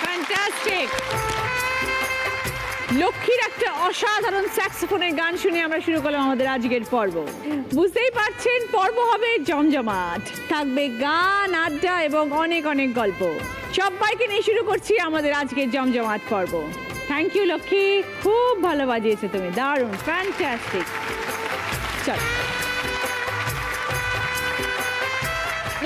Fantastic. লক্ষ্মীর একটা অসাধারণ স্যাক্সোফোনের গান শুনে আমরা শুরু করলাম আমাদের আজকের পর্ব। বুঝতেই পারছেন পর্ব হবে জমজমাট, থাকবে গান, আড্ডা এবং অনেক অনেক গল্প। সবাইকে নিয়ে শুরু করছি আমাদের আজকের জমজমাট পর্ব। থ্যাংক ইউ লক্ষ্মী, খুব ভালো বাজিয়েছো তুমি, দারুণ, ফ্যান্টাস্টিক। চলো,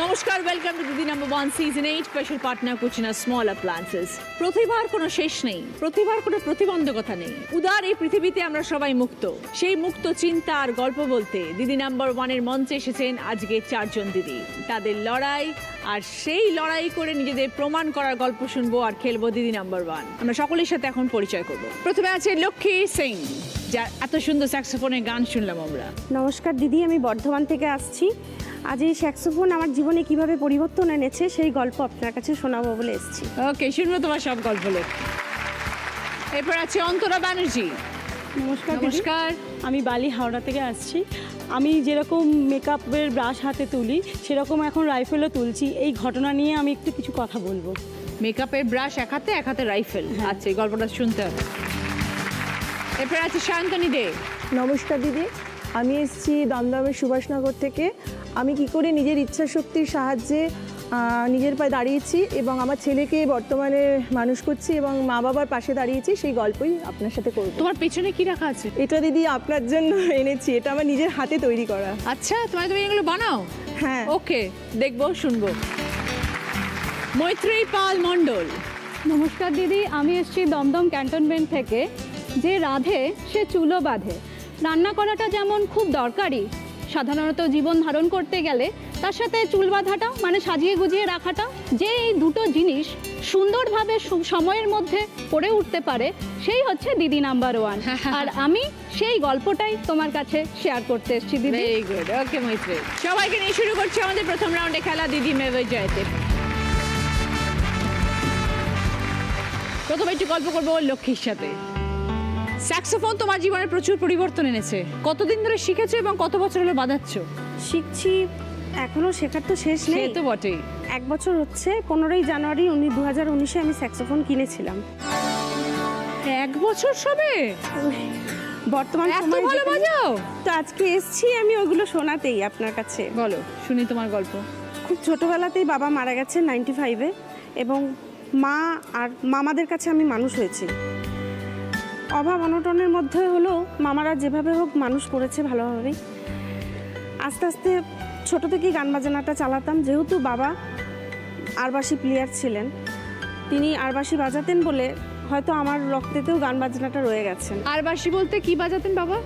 নমস্কার, welcome to Didi number 1 season 8 special partner Kutchina small appliances. প্রতিভার কোনো শেষ নেই, প্রতিভার কোনো প্রতিবন্ধকতা নেই। উদার এই পৃথিবীতে আমরা সবাই মুক্ত। সেই মুক্ত চিন্তা আর গল্প বলতে দিদি নাম্বার 1 এর মঞ্চে এসেছেন আজকে 4 জন দিদি। তাদের লড়াই আর সেই লড়াই করে নিজেদের প্রমাণ করার গল্প শুনবো আর খেলবো দিদি নাম্বার 1। আমরা সকলের সাথে এখন পরিচয় করব। প্রথমে আছে লক্ষ্মী সিং, যার এত সুন্দর স্যাক্সোফোনের গান শুনলাম আমরা। নমস্কার দিদি, আমি বর্ধমান থেকে আসছি। আজ এই স্যাক্সোফোন আমার জীবনে কিভাবে পরিবর্তন এনেছে সেই গল্প আপনার কাছে শোনাবো বলে এসেছি। ওকে, শুনবো তোমার সব গল্প। এরপর আছে অন্তরা ব্যানার্জি। নমস্কার নমস্কার। আমি বালি হাওড়া থেকে আসছি। আমি যেরকম মেকআপের ব্রাশ হাতে তুলি সেরকম এখন রাইফেলও তুলছি। এই ঘটনা নিয়ে আমি একটু কিছু কথা বলবো। মেকআপের ব্রাশ এক হাতে রাইফেল। আচ্ছা, এই গল্পটা শুনতে হবে। এরপর আছে শান্তনী দে। নমস্কার দিদি, আমি এসেছি দমদমের সুভাষনগর থেকে। আমি কি করে নিজের ইচ্ছা শক্তির সাহায্যে নিজের পায়ে দাঁড়িয়েছি এবং আমার ছেলেকে বর্তমানে মানুষ করছি এবং মা বাবার পাশে দাঁড়িয়েছি, সেই গল্পই আপনার সাথে করব। তোমার পেছনে কি রাখা আছে? এটা দিদি আপনার জন্য এনেছি, এটা আমার নিজের হাতে তৈরি করা। আচ্ছা, তুমি এগুলো বানাও? হ্যাঁ। ওকে, দেখবো, শুনবো। মৈত্রেয়ী পাল মণ্ডল। নমস্কার দিদি, আমি এসেছি দমদম ক্যান্টনমেন্ট থেকে। যে রাধে সে চুলো বাঁধে। রান্না করাটা যেমন খুব দরকারি সাধারণত জীবন ধারণ করতে গেলে, তার সাথে চুল বাঁধাটাও মানে সাজিয়ে গুজিয়ে রাখাটা, যে এই দুটো জিনিস সুন্দরভাবে সময়ের মধ্যে করে উঠতে পারে, সেই হচ্ছে দিদি নাম্বার 1। আর আমি সেই গল্পটাই তোমার কাছে শেয়ার করতে এসেছি দিদি। Very good. ওকে মৈত্রেয়ী, সবাইকে নিয়ে শুরু করছি আমাদের প্রথম রাউন্ডে খেলা দিদি মেবে জয়তে। প্রথমে একটু গল্প করবো লক্ষ্মীর সাথে। স্যাক্সোফোন তোমার জীবনে প্রচুর পরিবর্তন এনেছে। কতদিন ধরে শিখেছো এবং কত বছর হলো বাজাচ্ছ? শিখছি, এখনো শেখার তো শেষ সে নেই। তো বটেই। 1 বছর হচ্ছে। 15ই জানুয়ারি 2019-এ আমি স্যাক্সোফোন কিনেছিলাম। 1 বছর সবে? বর্তমান এত সময়ে ভালো বাজাও? তো আজকে এসছি আমি ওগুলো শোনাতেই আপনার কাছে। বলো, শুনি তোমার গল্প। খুব ছোটোবেলাতেই বাবা মারা গেছেন 95-এ, এবং মা আর মামাদের কাছে আমি মানুষ হয়েছি। অভাব অনটনের মধ্যে হলেও মামারা যেভাবে হোক মানুষ করেছে ভালোভাবেই। আস্তে আস্তে ছোটো থেকেই গান বাজনাটা চালাতাম। যেহেতু বাবা আরবাসি প্লেয়ার ছিলেন, তিনি আরবাসি বাজাতেন বলে হয়তো আমার রক্তেতেও গান বাজনাটা রয়ে গেছে। আর বাঁশি বলতে কি বাজাতেন বাবা?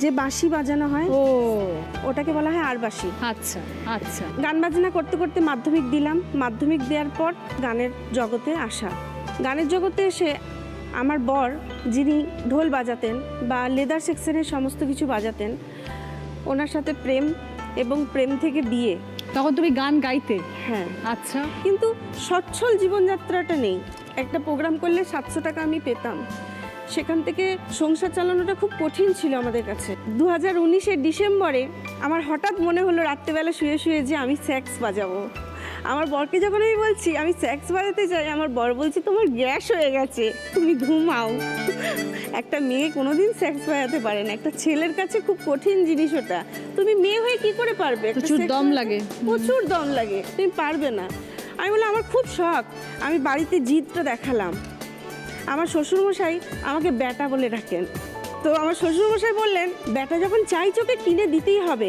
যে বাঁশি বাজানো হয় ও, ওটাকে বলা হয় আরবাসি। আচ্ছা আচ্ছা। গান বাজনা করতে করতে মাধ্যমিক দিলাম। মাধ্যমিক দেওয়ার পর গানের জগতে আসা। গানের জগতে এসে আমার বর, যিনি ঢোল বাজাতেন বা লেদার সেকশনের সমস্ত কিছু বাজাতেন, ওনার সাথে প্রেম, এবং প্রেম থেকে বিয়ে। তখন তুমি গান গাইতে? হ্যাঁ। আচ্ছা। কিন্তু সচ্ছল জীবনযাত্রাটা নেই। একটা প্রোগ্রাম করলে 700 টাকা আমি পেতাম। সেখান থেকে সংসার চালানোটা খুব কঠিন ছিল আমাদের কাছে। 2019-এর ডিসেম্বরে আমার হঠাৎ মনে হলো রাত্রেবেলা শুয়ে শুয়ে যে আমি স্যাক্স বাজাবো। আমার বরকে যখন আমি বলছি আমি স্যাক্স বাজাতে চাই, আমার বর বলছে তোমার গ্যাস হয়ে গেছে, তুমি ঘুমাও। একটা মেয়ে কোনোদিন স্যাক্স বাজাতে পারে না। একটা ছেলের কাছে খুব কঠিন জিনিস ওটা। তুমি মেয়ে হয়ে কি করে পারবে? প্রচুর দম লাগে। প্রচুর দম লাগে, তুমি পারবে না। আমি বললাম আমার খুব শখ। আমি বাড়িতে জিদটা দেখালাম। আমার শ্বশুরমশাই আমাকে ব্যাটা বলে ডাকেন। তো আমার শ্বশুরমশাই বললেন, ব্যাটা যখন চাইছে ওকে কিনে দিতেই হবে।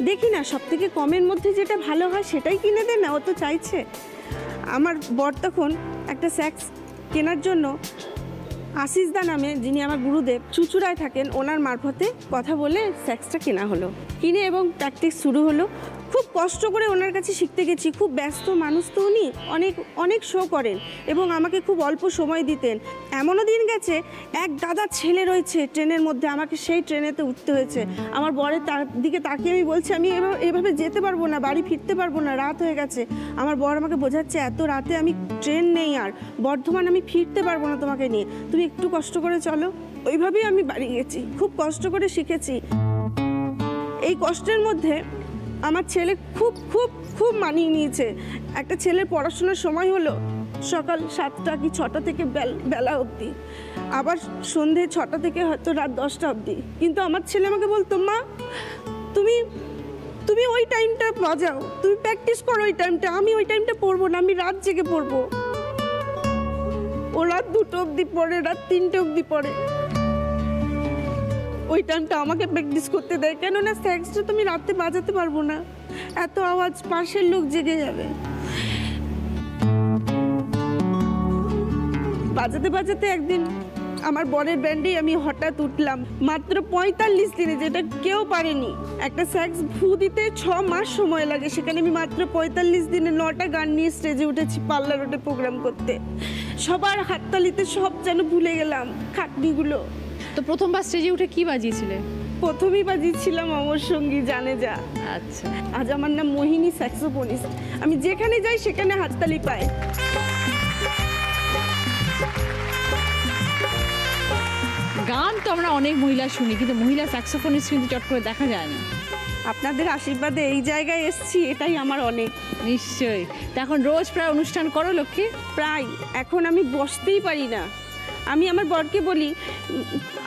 দেখি না সব থেকে কমের মধ্যে যেটা ভালো হয় সেটাই কিনে দে না, ও তো চাইছে। আমার বর তখন একটা স্যাক্স কেনার জন্য আশিসদা নামে, যিনি আমার গুরুদেব, চুচুড়ায় থাকেন, ওনার মারফতে কথা বলে স্যাক্সটা কেনা হলো। কিনে এবং প্র্যাকটিস শুরু হলো। খুব কষ্ট করে ওনার কাছে শিখতে গেছি। খুব ব্যস্ত মানুষ তো উনি, অনেক অনেক শো করেন এবং আমাকে খুব অল্প সময় দিতেন। এমনও দিন গেছে, এক দাদা ছেলে রয়েছে ট্রেনের মধ্যে, আমাকে সেই ট্রেনেতে উঠতে হয়েছে। আমার বরের তার দিকে তাকিয়ে আমি বলছি আমি এভাবে যেতে পারবো না, বাড়ি ফিরতে পারবো না, রাত হয়ে গেছে। আমার বর আমাকে বোঝাচ্ছে এত রাতে আমি ট্রেন নেই, আর বর্ধমান আমি ফিরতে পারবো না তোমাকে নিয়ে, তুমি একটু কষ্ট করে চলো। ওইভাবেই আমি বাড়ি গেছি। খুব কষ্ট করে শিখেছি। এই কষ্টের মধ্যে আমার ছেলে খুব খুব খুব মানিয়ে নিয়েছে। একটা ছেলের পড়াশোনার সময় হলো, সকাল 7টা কি 6টা থেকে বেলা অবধি, আবার সন্ধে 6টা থেকে হয়তো রাত 10টা অবধি। কিন্তু আমার ছেলে আমাকে বলতো, মা তুমি ওই টাইমটা বাজাও, তুমি প্র্যাকটিস করো ওই টাইমটা, আমি ওই টাইমটা পড়বো না, আমি রাত জেগে পড়বো। ও রাত 2টো অবধি পড়ে, রাত 3টে অবধি পড়ে। ওই টাইমটা আমাকে প্র্যাকটিস করতে দেয়, কেননা স্যাক্সটা তুমি রাতে বাজাতে পারবো না, এত আওয়াজ, পাশের লোক জেগে যাবে। বাজাতে বাজাতে একদিন আমার বরের ব্যান্ডে আমি হঠাৎ উঠলাম, মাত্র 45 দিনে, যেটা কেউ পারেনি। একটা স্যাক্স ফু দিতে 6 মাস সময় লাগে, সেখানে আমি মাত্র 45 দিনে 9টা গান নিয়ে স্টেজে উঠেছি পাল্লা রোডে প্রোগ্রাম করতে। সবার হাততালিতে সব যেন ভুলে গেলাম খাটনিগুলো। তো প্রথমবার স্টেজে উঠে কি বাজিয়েছিলে? প্রথমেই বাজিয়েছিলাম অমর সঙ্গী জানে যা। আচ্ছা, আজ আমার নাম মোহিনী স্যাক্সোফোনিস্ট। আমি যেখানে যাই সেখানে হাততালি পাই। গান তো আমরা অনেক মহিলা শুনি, কিন্তু মহিলা স্যাক্সোফোনিস্ট কিন্তু চট করে দেখা যায় না। আপনাদের আশীর্বাদে এই জায়গায় এসেছি, এটাই আমার অনেক। নিশ্চয়ই। তা এখন রোজ প্রায় অনুষ্ঠান করো লক্ষ্মী? প্রায়। এখন আমি বসতেই পারি না। আমি আমার বরকে বলি,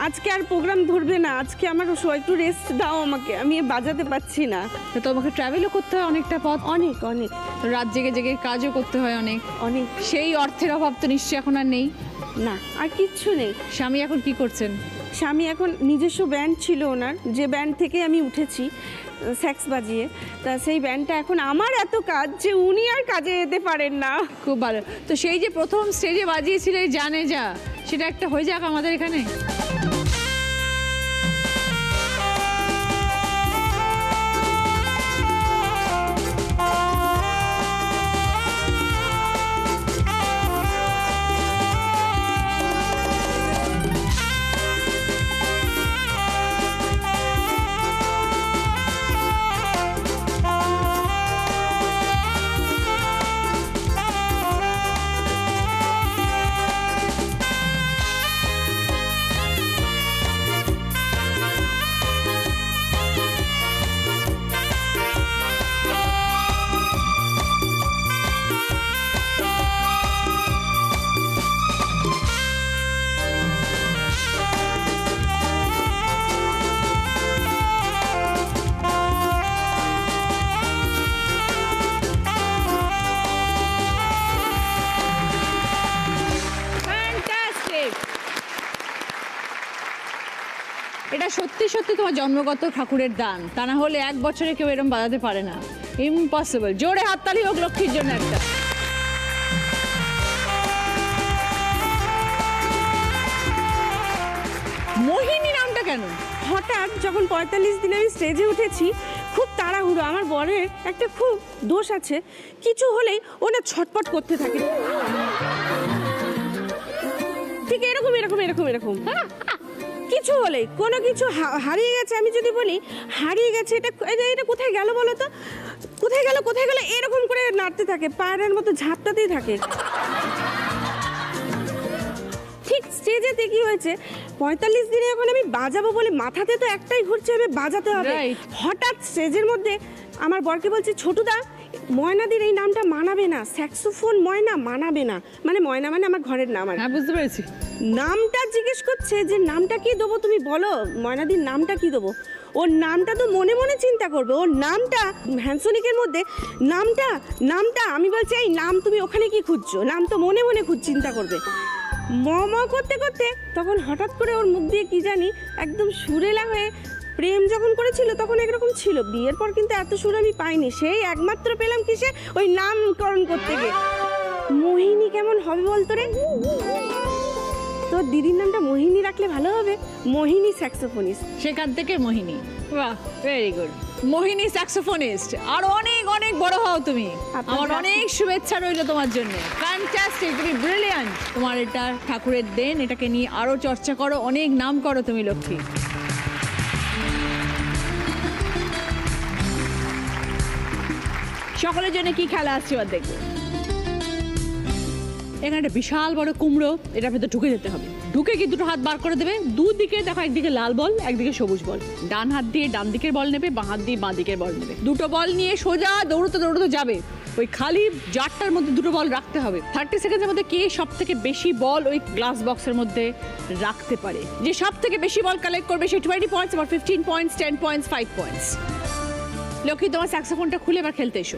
আজকে আর প্রোগ্রাম ধরবে না, আজকে আমার একটু রেস্ট দাও আমাকে, আমি বাজাতে পারছি না। তো তোমাকে ট্রাভেলও করতে হয় অনেকটা পথ, অনেক অনেক রাত জেগে জেগে কাজও করতে হয় অনেক। অনেক। সেই অর্থের অভাব তো নিশ্চয়ই এখন আর নেই? না, আর কিচ্ছু নেই। স্বামী এখন কি করছেন? স্বামী এখন নিজস্ব ব্যান্ড ছিল ওনার, যে ব্যান্ড থেকে আমি উঠেছি স্যাক্স বাজিয়ে, তা সেই ব্যান্ডটা এখন আমার এত কাজ যে উনি আর কাজে যেতে পারেন না। খুব ভালো। তো সেই যে প্রথম স্টেজে বাজিয়েছিলে জানে যা, সেটা একটা হয়ে যাক আমাদের এখানে। এটা সত্যি সত্যি তোমার জন্মগত ঠাকুরের দান, তা না হলে এক বছরে কেউ এরকম বাজাতে পারে না। ইম্পসিবল। জোরে হাততালি হোক লক্ষ্মীর জন্য একটা। মোহিনী নামটা কেন? হঠাৎ যখন 45 দিনে আমি স্টেজে উঠেছি, খুব তাড়াহুড়ো। আমার বরের একটা খুব দোষ আছে, কিছু হলেই ও না ছটপট করতে থাকে, ঠিক এরকম এরকম এরকম এরকম। হ্যাঁ, কিছু হলেই কোনো কিছু হারিয়ে গেছে, আমি যদি বলি হারিয়ে গেছে, এটা কোথায় গেল বলো তো, কোথায় গেল কোথায় গেল, এরকম করে নাড়তে থাকে, পায়ের মতো ঝাপটাতেই থাকে। ঠিক স্টেজেতে কি হয়েছে, 45 দিনে যখন আমি বাজাবো বলে মাথাতে তো একটাই ঘুরছে, আমি বাজাতে হবে। Right. হঠাৎ স্টেজের মধ্যে আমার বরকে বলছে, ছোটুদা ময়নাদির এই নামটা মানাবে না, স্যাক্সোফোন ময়না মানাবে না। মানে ময়না মানে আমার ঘরের নাম আর কি। হ্যাঁ, বুঝতে পেরেছি। নামটা জিজ্ঞেস করছে যে নামটা কি দেবো, তুমি বলো ময়নাদির নামটা কি দেবো। ওর নামটা তো মনে মনে চিন্তা করবে, ওর নামটা হ্যান্সনিকের মধ্যে নামটা আমি বলছি, এই নাম তুমি ওখানে কি খুঁজছো, নাম তো মনে মনে চিন্তা করবে। ম করতে করতে তখন হঠাৎ করে ওর মুখ দিয়ে কি জানি একদম সুরেলা হয়ে, প্রেম যখন করেছিল তখন একরকম ছিল, বিয়ের পর কিন্তু এত সুর আমি পাইনি। সেই একমাত্র পেলাম কিসে, ওই নামকরণ করতে গিয়ে। মোহিনী কেমন হবে বলতো রে, তোর দিদির নামটা মোহিনী রাখলে ভালো হবে, মোহিনী স্যাক্সোফোনিস্ট। সেখান থেকে মোহিনী। বাহ, ভেরি গুড। মোহিনী স্যাক্সোফোনিস্ট। আর অনেক অনেক বড় হও তুমি। আমার অনেক শুভেচ্ছা রইল তোমার জন্য। ফ্যান্টাস্টিক, তুমি ব্রিলিয়ান্ট। তোমার এটা ঠাকুরের দেন, এটাকে নিয়ে আরো চর্চা করো, অনেক নাম করো তুমি লক্ষ্মী। সকলের জন্য কি খেলা আসছে এবার দেখবো। এখানে একটা বিশাল বড় কুমড়ো, এটার ভেতর ঢুকে যেতে হবে। ঢুকে গিয়ে দুটো হাত বার করে দেবে, দুদিকে দেখো, একদিকে লাল বল, একদিকে সবুজ বল। ডান হাত দিয়ে ডান দিকের বল নেবে, বাঁ হাত দিয়ে বাঁ দিকের বল নেবে। দুটো বল নিয়ে সোজা দৌড়তে দৌড়তে যাবে। ওই খালি জারটার মধ্যে দুটো বল রাখতে হবে। 30 সেকেন্ডের মধ্যে কে সব থেকে বেশি বল ওই গ্লাস বক্সের মধ্যে রাখতে পারে, যে সব থেকে বেশি বল কালেক্ট করবে সে 20 পয়েন্টস, আবার 15 পয়েন্টস, 10 পয়েন্টস, 5 পয়েন্টস। লক্ষ্মী, তোমার স্যাক্সোফোনটা খুলে এবার খেলতে এসো।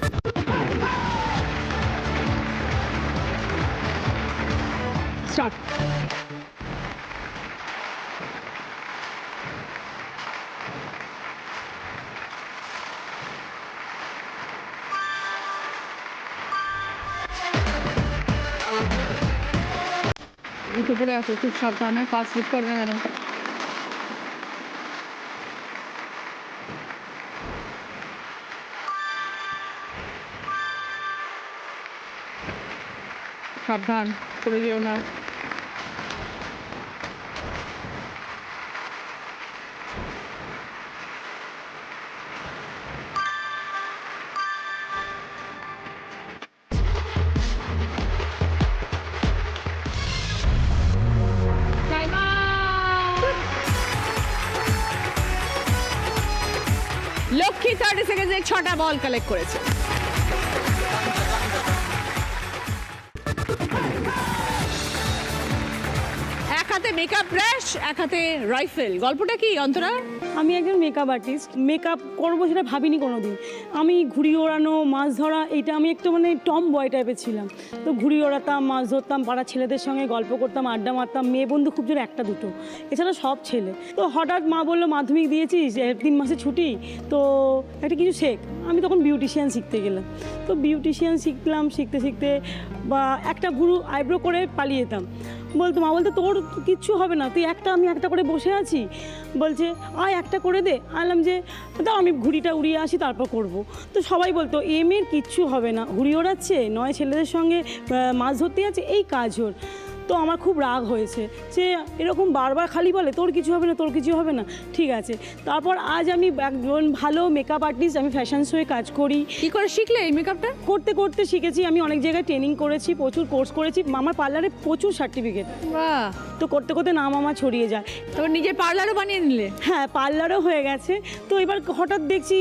স্টার্ট। উঠে পড়ে আসো, খুব সাবধানে, ফাস্ট স্লিপ করবে ম্যাডাম। সাবধান, পড়ে যেও না। লক্ষ্মী 30 সেকেন্ডে 6টা বল কালেক্ট করেছে। এক হাতে মেকআপ ব্রাশ, এক হাতে রাইফেল। গল্পটা কি অন্তরা? আমি একজন মেকআপ আর্টিস্ট, মেকআপ করবো সেটা ভাবিনি কোনোদিন। আমি ঘুড়ি ওড়ানো, মাছ ধরা, এটা আমি একটু মানে টম বয় টাইপের ছিলাম। তো ঘুড়ি ওড়াতাম, মাছ ধরতাম, পাড়ার ছেলেদের সঙ্গে গল্প করতাম, আড্ডা মারতাম। মেয়ে বন্ধু খুব জোর একটা দুটো, এছাড়া সব ছেলে। তো হঠাৎ মা বললো মাধ্যমিক দিয়েছিস, 3 মাসে ছুটি, তো একটা কিছু শেখ। আমি তখন বিউটিশিয়ান শিখতে গেলাম। তো বিউটিশিয়ান শিখলাম, শিখতে শিখতে বা একটা ভুরু আইব্রো করে পালিয়ে যেতাম। বলতো মা বলতো তোর কিচ্ছু হবে না, তুই আমি একটা করে বসে আছি। বলছে আয় একটা করে দে। আনলাম যে দাও আমি ঘুড়িটা উড়িয়ে আসি তারপর করব। তো সবাই বলতো এ মেয়ের কিচ্ছু হবে না, ঘুড়ি ওড়াচ্ছে, নয় ছেলেদের সঙ্গে মাছ ধরতে যাচ্ছে, এই কাজ ওর। তো আমার খুব রাগ হয়েছে যে এরকম বারবার খালি বলে তোর কিছু হবে না, তোর কিছু হবে না। ঠিক আছে, তারপর আজ আমি একজন ভালো মেকআপ আর্টিস্ট, আমি ফ্যাশন শোয়ে কাজ করি। কি করে শিখলে এই মেকআপটা? করতে করতে শিখেছি। আমি অনেক জায়গায় ট্রেনিং করেছি, প্রচুর কোর্স করেছি, আমার পার্লারে প্রচুর সার্টিফিকেট। বাহ। তো করতে করতে নাম আমার ছড়িয়ে যায়। তারপর নিজের পার্লারও বানিয়ে নিলে? হ্যাঁ, পার্লারও হয়ে গেছে। তো এবার হঠাৎ দেখছি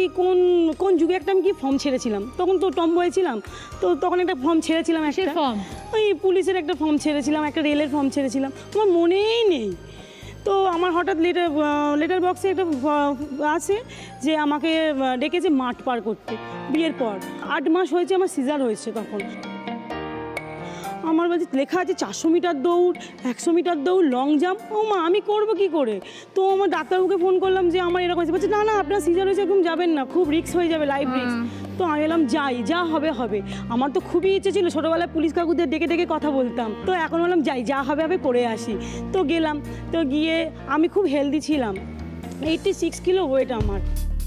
কোন যুগে একটা আমি কি ফর্ম ছেড়েছিলাম, তখন তো টম বয় ছিলাম। তো তখন একটা ফর্ম ছেড়েছিলাম, একটা ফর্ম, ওই পুলিশের একটা ফর্ম ছেড়েছিলাম, একটা রেলের ফর্ম ছেড়েছিলাম, আমার মনেই নেই। তো আমার হঠাৎ লেটার বক্সে একটা আছে যে আমাকে ডেকেছে মাঠ পার করতে। বিয়ের পর 8 মাস হয়েছে, আমার সিজার হয়েছে। তখন আমার বলছে লেখা আছে 400 মিটার দৌড়, 100 মিটার দৌড়, লং জাম্প। ও মা, আমি করবো কি করে? তো আমার ডাক্তারবাবুকে ফোন করলাম যে আমার এরকম হয়েছে। বলছে না না, আপনার সিজার হয়েছে, এরকম যাবেন না, খুব রিস্ক হয়ে যাবে, লাইফ রিস্ক। তো আমি এলাম যাই, যা হবে হবে। আমার তো খুবই ইচ্ছে ছিল, ছোটোবেলায় পুলিশ কাকুদের ডেকে ডেকে কথা বলতাম। তো এখন বললাম যাই, যা হবে হবে, করে আসি। তো গেলাম, তো গিয়ে আমি খুব হেলদি ছিলাম, 86 কিলো ওয়েট আমার।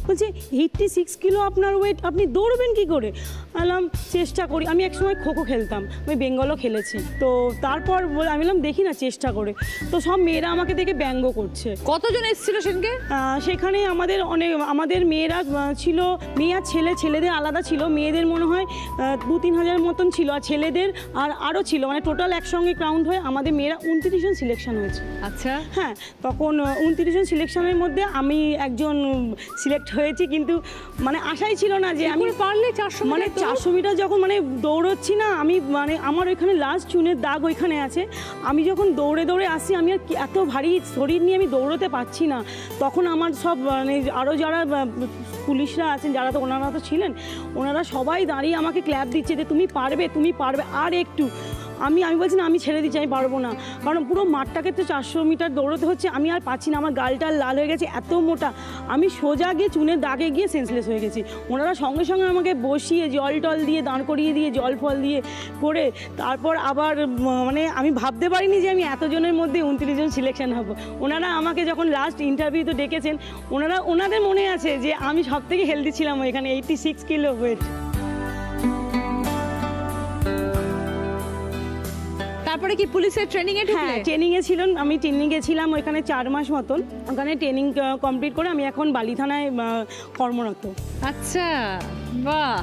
বলছে 86 কিলো আপনার ওয়েট, আপনি দৌড়বেন কি করে? বললাম চেষ্টা করি। আমি একসময় খোখো খেলতাম, আমি বেঙ্গলও খেলেছি। তো তারপর আমি বললাম দেখি না, চেষ্টা করে। তো সব মেয়েরা আমাকে দেখে ব্যঙ্গ করছে। কতজন এসেছিল সেদিনকে? সেখানে আমাদের মেয়েরা ছিল, মেয়ে আর ছেলেদের আলাদা ছিল। মেয়েদের মনে হয় 2-3 হাজার মতন ছিল, আর ছেলেদের আরও ছিল, মানে টোটাল একসঙ্গে কাউন্ট হয়ে আমাদের মেয়েরা 29 জন সিলেকশন হয়েছে। আচ্ছা। হ্যাঁ, তখন 29 জন সিলেকশনের মধ্যে আমি একজন সিলেক্ট হয়েছি, কিন্তু মানে আশাই ছিল না যে আমি পারলে 400 মানে 400 মিটার যখন মানে দৌড়চ্ছি না আমি, মানে আমার ওইখানে লাস্ট চুনের দাগ ওইখানে আছে। আমি যখন দৌড়ে দৌড়ে আসি, আমি আর এত ভারী শরীর নিয়ে আমি দৌড়তে পারছি না। তখন আমার সব মানে আরও যারা পুলিশরা আছেন, যারা তো ওনারা তো ছিলেন, ওনারা সবাই দাঁড়িয়ে আমাকে ক্ল্যাপ দিচ্ছে যে তুমি পারবে, তুমি পারবে, আর একটু। আমি বলছি না, আমি ছেড়ে দিচ্ছি, আমি পারবো না। কারণ পুরো মাঠটাকে তো 400 মিটার দৌড়তে হচ্ছে, আমি আর পাচ্ছি না, আমার গালটা লাল হয়ে গেছে, এত মোটা। আমি সোজা গিয়ে চুনের দাগে গিয়ে সেন্সলেস হয়ে গেছি। ওনারা সঙ্গে সঙ্গে আমাকে বসিয়ে জল টল দিয়ে দাঁড় করিয়ে দিয়ে জল ফল দিয়ে করে তারপর আবার মানে আমি ভাবতে পারিনি যে আমি এতজনের মধ্যে 29 জন সিলেকশন হব। ওনারা আমাকে যখন লাস্ট ইন্টারভিউতে ডেকেছেন, ওনাদের মনে আছে যে আমি সব থেকে হেলদি ছিলাম ওইখানে, 86 কিলো ওয়েট। তারপরে কি পুলিশের ট্রেনিং এ ঢুকলে? হ্যাঁ, ট্রেনিং এ ছিলাম, আমি ট্রেনিং এ ছিলাম ওইখানে 4 মাস মতন। ওখানে ট্রেনিং কমপ্লিট করে আমি এখন বালি থানায় কর্মরত। আচ্ছা, বাহ।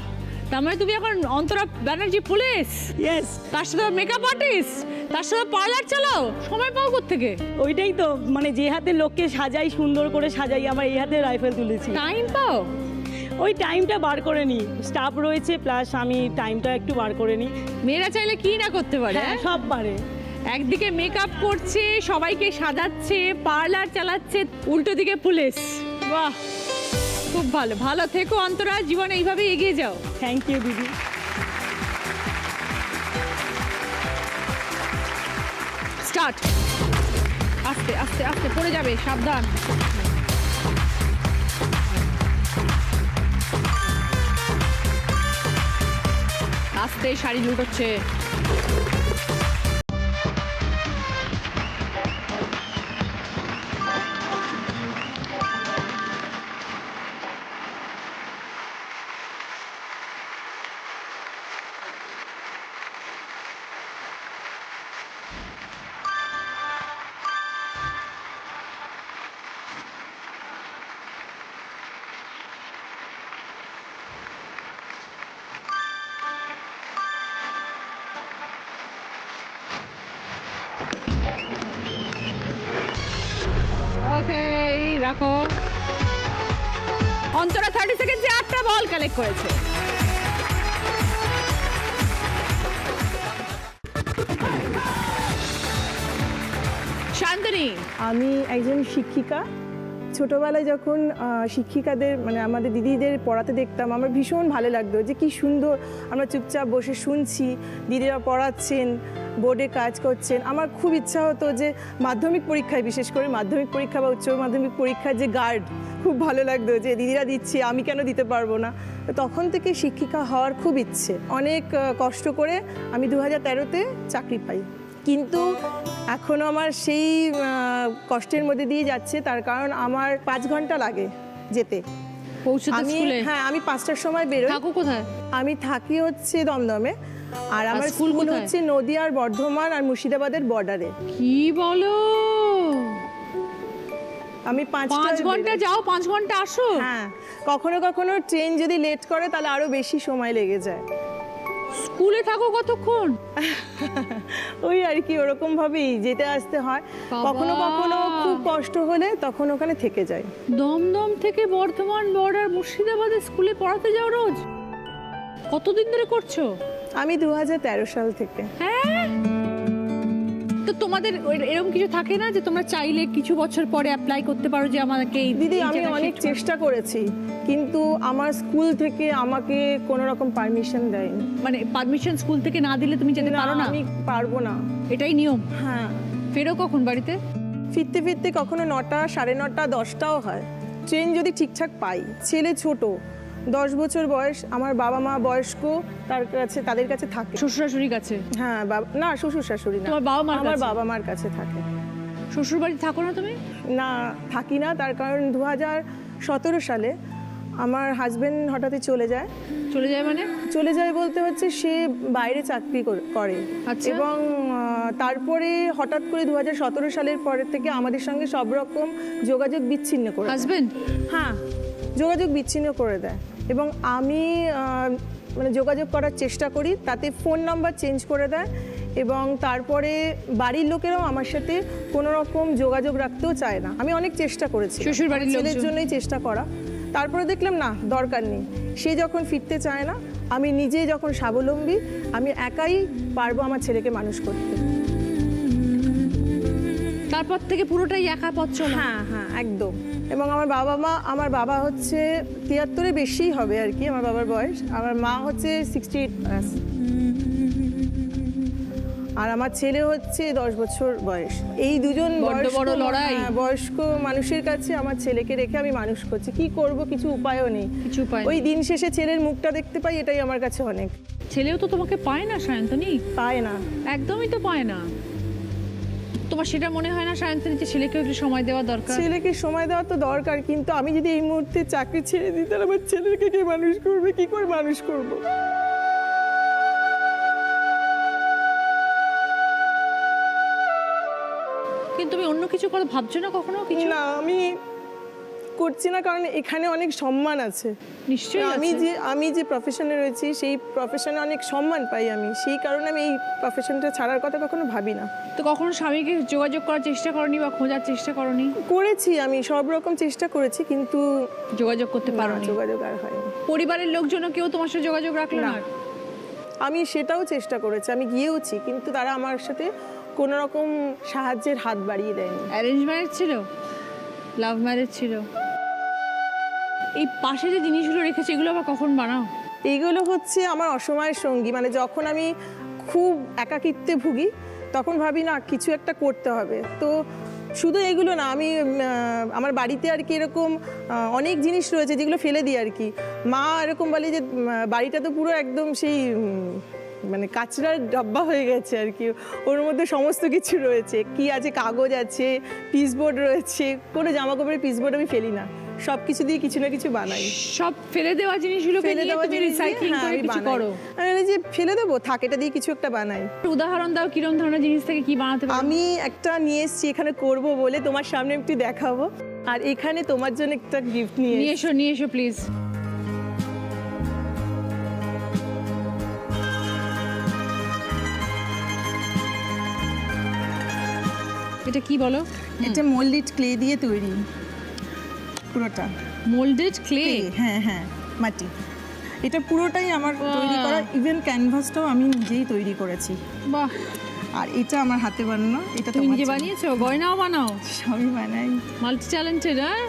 তার মানে তুমি এখন অন্তরা ব্যানার্জি পুলিশ, ইয়েস, তার সাথে মেকআপ আর্টিস্ট, তার সাথে পার্লার চালাও, সময় পাও কোত্থেকে? ওইটাই তো, মানে যে হাতে লোককে সাজাই, সুন্দর করে সাজাই, আমার এই হাতে রাইফেল তুলেছি। টাইম পাও? ওই টাইমটা বার করে নিই, স্টাফ রয়েছে প্লাস আমি টাইমটা একটু বার করে নিই। মেয়েরা চাইলে কি না করতে পারে। হ্যাঁ, সব পারে। একদিকে মেকআপ করছে, সবাইকে সাজাচ্ছে, পার্লার চালাচ্ছে, উল্টো দিকে পুলিশ। বাহ, খুব ভালো। ভালো থেকো অন্তরা, জীবনে এইভাবে এগিয়ে যাও। থ্যাংক ইউ দিদি। স্টার্ট। আস্তে আস্তে আস্তে পড়ে যাবে, সাবধান। আস্তে, শাড়ি লুটোচ্ছে। ওকে, রাখো। অন্তরা 30 সেকেন্ডে 8টা বল কালেক্ট করেছে। শান্তনী, আমি একজন শিক্ষিকা। ছোটোবেলায় যখন শিক্ষিকাদের মানে আমাদের দিদিদের পড়াতে দেখতাম, আমার ভীষণ ভালো লাগতো যে কি সুন্দর আমরা চুপচাপ বসে শুনছি, দিদিরা পড়াচ্ছেন, বোর্ডে কাজ করছেন। আমার খুব ইচ্ছা হতো যে মাধ্যমিক পরীক্ষায়, বিশেষ করে মাধ্যমিক পরীক্ষা বা উচ্চ মাধ্যমিক পরীক্ষার যে গার্ড, খুব ভালো লাগতো যে দিদিরা দিচ্ছে, আমি কেন দিতে পারবো না। তখন থেকে শিক্ষিকা হওয়ার খুব ইচ্ছে। অনেক কষ্ট করে আমি 2013-তে চাকরি পাই, কিন্তু এখনও আমার সেই কষ্টের মধ্যে দিয়ে যাচ্ছে। তার কারণ আমার 5 ঘন্টা লাগে যেতে। পৌঁছতে আমি স্কুলে? হ্যাঁ, আমি 5টার সময় বেরোই। থাকো কোথায়? আমি থাকি হচ্ছে দমদমে, আর আমার স্কুল স্কুল কোথায়? হচ্ছে নদিয়ার, বর্ধমান আর মুর্শিদাবাদের বর্ডারে। কি বলো? আমি 5 ঘন্টা যাও, 5 ঘন্টা আসো? হ্যাঁ, কখনো কখনো ট্রেন যদি লেট করে তাহলে আরো বেশি সময় লেগে যায়। স্কুলে থাকো কতক্ষণ? ওই আর কি, ওরকম ভাবেই যেতে আসতে হয়। বাবা! কখনো কখনো খুব কষ্ট হলে তখন ওখানে থেকে যাই। দমদম থেকে বর্ধমান বর্ডার মুর্শিদাবাদে স্কুলে পড়াতে যাও রোজ? কতদিন ধরে করছো? আমি 2013 সাল থেকে। হ্যাঁ, তো তোমাদের এরকম কিছু থাকে না যে তোমরা চাইলে কিছু বছর পরে অ্যাপ্লাই করতে পারো যে আমাকে এই দিদি, আমি জায়গায় অনেক shift করো? চেষ্টা করেছি, কিন্তু আমার স্কুল থেকে আমাকে কোনো রকম পারমিশন দেয়নি। মানে পারমিশন স্কুল থেকে না দিলে তুমি যেতে পারো না? আমি পারবো না। এটাই নিয়ম? হ্যাঁ, ফেরো কখন বাড়িতে? ফিরতে ফিরতে কখনো 9টা, 9:30, 10টাও হয়, ট্রেন যদি ঠিকঠাক পাই। ছেলে ছোট, 10 বছর বয়স, আমার বাবা মা বয়স্ক, তাদের কাছে থাকে। শ্বশুর শাশুড়ির কাছে? হ্যাঁ, না, শ্বশুর শাশুড়ি না, তোমার বাবা মার আমার কাছে? বাবা মার কাছে থাকে। শ্বশুর বাড়ি থাকো না তুমি? না, থাকি না। তার কারণ 2017 সালে আমার হাজবেন্ড হঠাৎই চলে যায়। চলে যায় মানে? চলে যায় বলতে হচ্ছে সে বাইরে চাকরি করে, আচ্ছা। এবং তারপরে হঠাৎ করে 2017 সালের পরের থেকে আমাদের সঙ্গে সব রকম যোগাযোগ বিচ্ছিন্ন করে দেয়। হাজবেন্ড? হ্যাঁ, যোগাযোগ বিচ্ছিন্ন করে দেয়। এবং আমি মানে যোগাযোগ করার চেষ্টা করি, তাতে ফোন নাম্বার চেঞ্জ করে দেয়। এবং তারপরে বাড়ির লোকেরাও আমার সাথে কোনো রকম যোগাযোগ রাখতেও চায় না। আমি অনেক চেষ্টা করেছি, শ্বশুর বাড়ির ছেলের লোকজন? জন্যই চেষ্টা করা। তারপরে দেখলাম না, দরকার নেই। সে যখন ফিরতে চায় না, আমি নিজে যখন স্বাবলম্বী, আমি একাই পারবো আমার ছেলেকে মানুষ করতে। তারপর থেকে পুরোটাই একা পথ চলা? হ্যাঁ হ্যাঁ, একদম। এবং আমার বাবা হচ্ছে 73-এর বেশিই হবে আর কি আমার বাবার বয়স। আমার মা হচ্ছে 68+। আর আমার ছেলে হচ্ছে 10 বছর বয়স। এই দুজন বড্ড বড় লড়াই। বয়স্ক মানুষের কাছে আমার ছেলেকে রেখে আমি মানুষ করছি। কি করব, কিছু উপায়ও নেই। কিছু উপায় ওই নেই। দিন শেষে ছেলের মুখটা দেখতে পাই, এটাই আমার কাছে অনেক। ছেলেও তো তোমাকে পায় না সায়ন্তনী? পায় না। একদমই তো পায় না। তোমার সেটা মনে হয় না সায়ন্তনী যে ছেলেকে একটু সময় দেওয়া দরকার? ছেলেকে সময় দেওয়া তো দরকার, কিন্তু আমি যদি এই মুহূর্তে চাকরি ছেড়ে দিই তাহলে আমার ছেলেকে কে মানুষ করবে, কি করে মানুষ করব? কিন্তু তুমি অন্য কিছু করে ভাবছো না কখনো? কিছু না, আমি করছি না, কারণ এখানে অনেক সম্মান আছে। নিশ্চয়ই আমি যে প্রফেশনে রয়েছি সেই প্রফেশনে অনেক সম্মান পাই আমি, সেই কারণে আমি এই প্রফেশনটা ছাড়ার কথা কখনো ভাবি না। তো কখনো স্বামীকে যোগাযোগ করার চেষ্টা করনি বা খোঁজার চেষ্টা করনি? করেছি, আমি সব রকম চেষ্টা করেছি, কিন্তু যোগাযোগ করতে পারোনি? যোগাযোগ আর হয়নি। পরিবারের লোকজনও কেউ তোমার সাথে যোগাযোগ রাখলো না? আমি সেটাও চেষ্টা করেছি, আমি গিয়েওছি, কিন্তু তারা আমার সাথে কোনো রকম সাহায্যের হাত বাড়িয়ে দেয়নি। অ্যারেঞ্জ ম্যারেজ ছিল, লাভ ম্যারেজ ছিল? এই পাশে যে জিনিসগুলো রেখেছে এগুলো আবার কখন বানাও? এইগুলো হচ্ছে আমার অসময়ের সঙ্গী, মানে যখন আমি খুব একাকিত্বে ভুগি তখন ভাবি না কিছু একটা করতে হবে। তো শুধু এগুলো না, আমি আমার বাড়িতে আর কি এরকম অনেক জিনিস রয়েছে যেগুলো ফেলে দিই আর কি। মা এরকম বলে যে বাড়িটা তো পুরো একদম সেই মানে কাচরার ডাব্বা হয়ে গেছে আর কি, ওর মধ্যে সমস্ত কিছু রয়েছে, কি আছে, কাগজ আছে, পিসবোর্ড রয়েছে, কোনো জামা কাপড়ের পিসবোর্ড আমি ফেলি না, সব কিছু দিয়ে কিছু না কিছু বানাই। সব ফেলে দেওয়া জিনিসগুলোকে নিয়ে তুমি রিসাইক্লিং করে কিছু করো? আমি যে ফেলে দেবো থাক, এটা দিয়ে কিছু একটা বানাই। উদাহরণ দাও, কিরকম ধরনের জিনিস থেকে কি বানাতে পারো? আমি একটা নিয়ে এসেছি এখানে করব বলে, তোমার সামনে একটু দেখাবো, আর এখানে তোমার জন্য একটা গিফট নিয়ে এসো প্লিজ। এটা কি বলো? এটা মোল্ডেড ক্লে দিয়ে তৈরি, পুরোটা মোল্ডেড ক্লে? হ্যাঁ হ্যাঁ, মাটি। এটা পুরোটাই আমার তৈরি করা, ইভেন ক্যানভাসটাও আমি নিজেই তৈরি করেছি। বাহ। আর এটা আমার হাতে বানানো। এটা তুমি নিজে বানিয়েছো? গয়নাও বানাও? সবই বানাই। Multi talented. হ্যাঁ,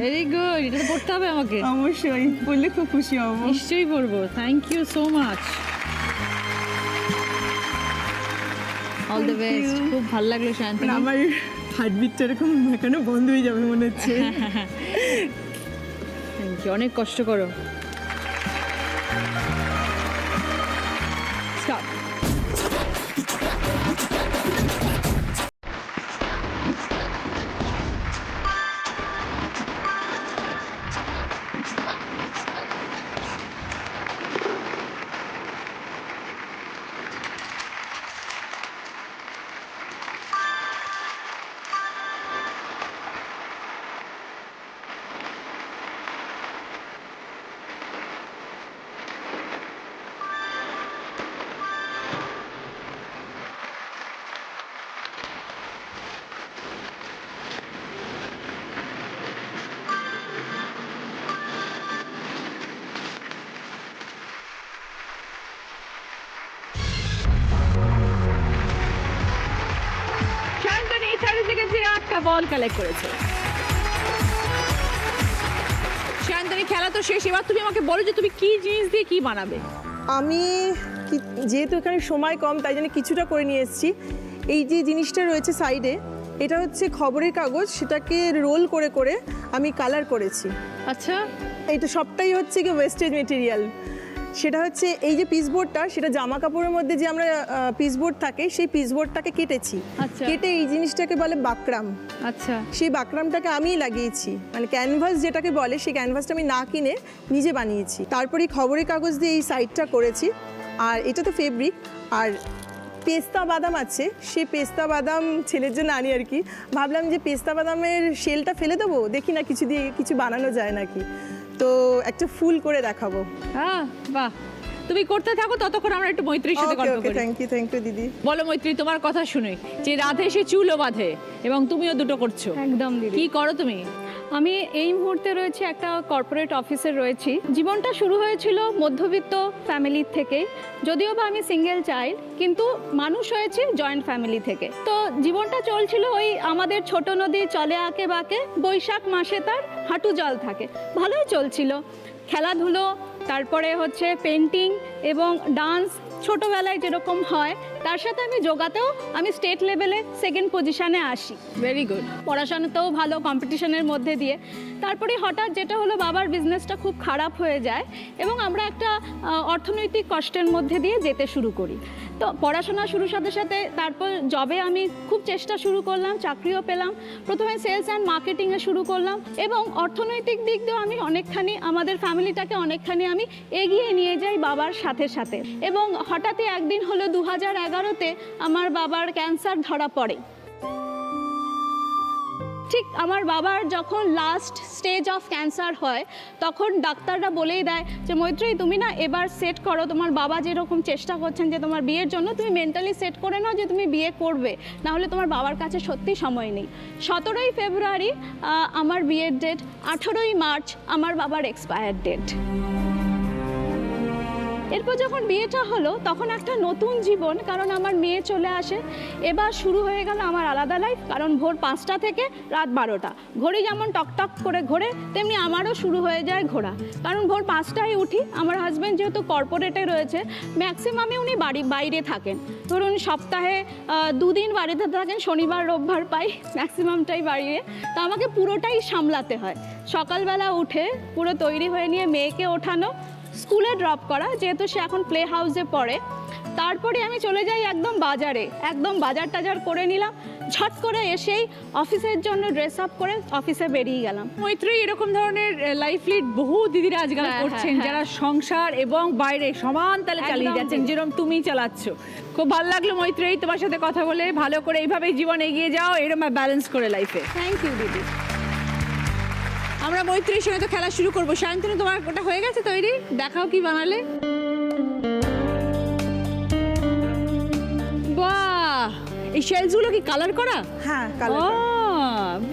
ভেরি গুড। এটা পড়তে হবে আমাকে। অবশ্যই, বললে খুব খুশি হব। নিশ্চয়ই পড়বো। Thank you so much. All the best. খুব ভালো লাগলো শান্তনু। আমার হার্টবিটটা এরকম এখানে বন্ধ হয়ে যাবে মনে হচ্ছে। থ্যাংক ইউ, অনেক কষ্ট করো। স্টপ। বল কালেক্ট করেছে। শান্তনী, খেলা তো শেষ, এবার তুমি আমাকে বলো যে তুমি কি জিনিস দিয়ে কি বানাবে? আমি যেহেতু এখানে সময় কম তাই জন্য কিছুটা করে নিয়ে এসেছি। এই যে জিনিসটা রয়েছে সাইডে, এটা হচ্ছে খবরের কাগজ, সেটাকে রোল করে করে আমি কালার করেছি। আচ্ছা, এটা সবটাই হচ্ছে কি ওয়েস্টেজ মেটেরিয়াল। সেটা হচ্ছে এই যে পিসবোর্ডটা, সেটা জামা কাপড়ের মধ্যে যে আমরা পিসবোর্ড থাকে সেই পিসবোর্ডটাকে কেটেছি। আচ্ছা। কেটে এই জিনিসটাকে বলে বাকরাম। আচ্ছা। সেই বাকরামটাকে আমিই লাগিয়েছি, মানে ক্যানভাস যেটাকে বলে, সেই ক্যানভাসটা আমি না কিনে নিজে বানিয়েছি। তারপরে খবরের কাগজ দিয়ে এই সাইডটা করেছি। আর এটা তো ফেব্রিক। আর পেস্তা বাদাম আছে, সেই পেস্তা বাদাম ছেলের জন্য আনি আর কি। ভাবলাম যে পেস্তা বাদামের শেলটা ফেলে দেবো, দেখি না কিছু দিয়ে কিছু বানানো যায় নাকি, তো একটা ফুল করে দেখাবো। হ্যাঁ, বাহ। তুমি করতে থাকো, ততক্ষণ আমরা একটু মৈত্রীর সাথে গল্প করি। থ্যাংক ইউ দিদি। বলো মৈত্রী, তোমার কথা শুনে যে রাধে সে চুলও বাঁধে এবং তুমিও দুটো করছো। একদম দিদি। কি করো তুমি? আমি এই মুহূর্তে রয়েছে একটা কর্পোরেট অফিসে রয়েছি। জীবনটা শুরু হয়েছিল মধ্যবিত্ত ফ্যামিলির থেকে, যদিও বা আমি সিঙ্গেল চাইল্ড, কিন্তু মানুষ হয়েছে জয়েন্ট ফ্যামিলি থেকে। তো জীবনটা চলছিল ওই আমাদের ছোট নদী চলে আঁকে বাঁকে, বৈশাখ মাসে তার হাঁটু জল থাকে, ভালোই চলছিল। খেলাধুলো, তারপরে হচ্ছে পেন্টিং এবং ডান্স, ছোটোবেলায় যেরকম হয় তার সাথে আমি যোগাতেও আমি স্টেট লেভেলে সেকেন্ড পজিশানে আসি। Very good. পড়াশোনাতেও ভালো, কম্পিটিশনের মধ্যে দিয়ে। তারপরে হঠাৎ যেটা হলো, বাবার বিজনেসটা খুব খারাপ হয়ে যায় এবং আমরা একটা অর্থনৈতিক কষ্টের মধ্যে দিয়ে যেতে শুরু করি। তো পড়াশোনা শুরুর সাথে সাথে তারপর জবে আমি খুব চেষ্টা শুরু করলাম, চাকরিও পেলাম। প্রথমে সেলস অ্যান্ড মার্কেটিংয়ে শুরু করলাম এবং অর্থনৈতিক দিক দিয়েও আমি অনেকখানি আমাদের ফ্যামিলিটাকে অনেকখানি আমি এগিয়ে নিয়ে যাই বাবার সাথে সাথে। এবং হঠাৎই একদিন হলো 2011-তে আমার বাবার ক্যান্সার ধরা পড়ে। ঠিক আমার বাবার যখন লাস্ট স্টেজ অফ ক্যান্সার হয় তখন ডাক্তাররা বলেই দেয় যে মৈত্রেয়ী তুমি না এবার সেট করো, তোমার বাবা যেরকম চেষ্টা করছেন যে তোমার বিয়ের জন্য, তুমি মেন্টালি সেট করে নাও যে তুমি বিয়ে করবে, না হলে তোমার বাবার কাছে সত্যি সময় নেই। 17ই ফেব্রুয়ারি আমার বিয়ের ডেট, 18ই মার্চ আমার বাবার এক্সপায়ার ডেট। এরপর যখন বিয়েটা হলো তখন একটা নতুন জীবন, কারণ আমার মেয়ে চলে আসে। এবার শুরু হয়ে গেল আমার আলাদা লাইফ, কারণ ভোর 5টা থেকে রাত 12টা ঘড়ি যেমন টকটক করে ঘোরে তেমনি আমারও শুরু হয়ে যায় ঘোরা। কারণ ভোর 5টায় উঠি, আমার হাজব্যান্ড যেহেতু কর্পোরেটে রয়েছে ম্যাক্সিমামে উনি বাইরে থাকেন, ধরুন সপ্তাহে 2 দিন বাড়িতে থাকেন, শনিবার রোববার পাই, ম্যাক্সিমামটাই বাইরে। তো আমাকে পুরোটাই সামলাতে হয়। সকালবেলা উঠে পুরো তৈরি হয়ে নিয়ে মেয়েকে ওঠানো, স্কুলে ড্রপ করা, যেহেতু সে এখন প্লে হাউসে পড়ে। তারপরে আমি চলে যাই একদম বাজারে, একদম বাজার টাজার করে নিলাম, ঝট করে এসেই অফিসের জন্য ড্রেস আপ করে অফিসে বেরিয়ে গেলাম। মৈত্রেয়ী, এরকম ধরনের লাইফ লিড বহু দিদিরা আজকাল হ্যাঁ, করছেন, হ্যাঁ, যারা সংসার এবং বাইরে সমান তালে চালিয়ে একদম যাচ্ছেন, ঠিক। যেরকম তুমি চালাচ্ছ। খুব ভালো লাগলো মৈত্রেয়ী তোমার সাথে কথা বলে। ভালো করে এইভাবেই জীবন এগিয়ে যাও, এরকম ব্যালেন্স করে লাইফে। থ্যাংক ইউ দিদি। আমরা মৈত্রেয়ীর সঙ্গে তো খেলা শুরু করবো। শান্তনু, তোমার ওটা হয়ে গেছে তৈরি? দেখাও কি বানালে। বাহ, এই শেলসগুলো কি কালার করা? হ্যাঁ, কালার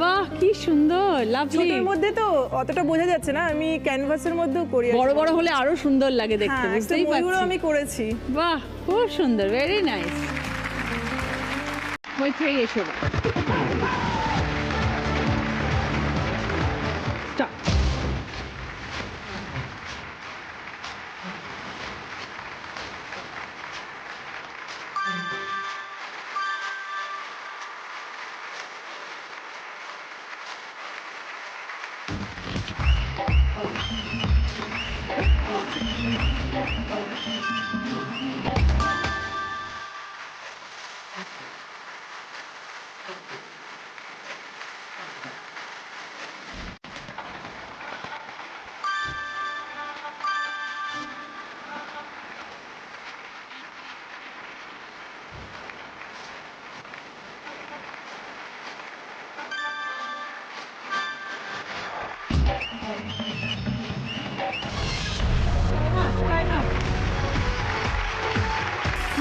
বাহ, কি সুন্দর, লাভলি। ছোটোর মধ্যে তো অতটা বোঝা যাচ্ছে না, আমি ক্যানভাসের মধ্যেও করি। বড় বড় হলে আরো সুন্দর লাগে দেখতে, হ্যাঁ, বুঝতেই ময়ূরও পারছি। আমি করেছি। বাহ, খুব সুন্দর, ভেরি নাইস। মৈত্রেয়ী, এসো। Start.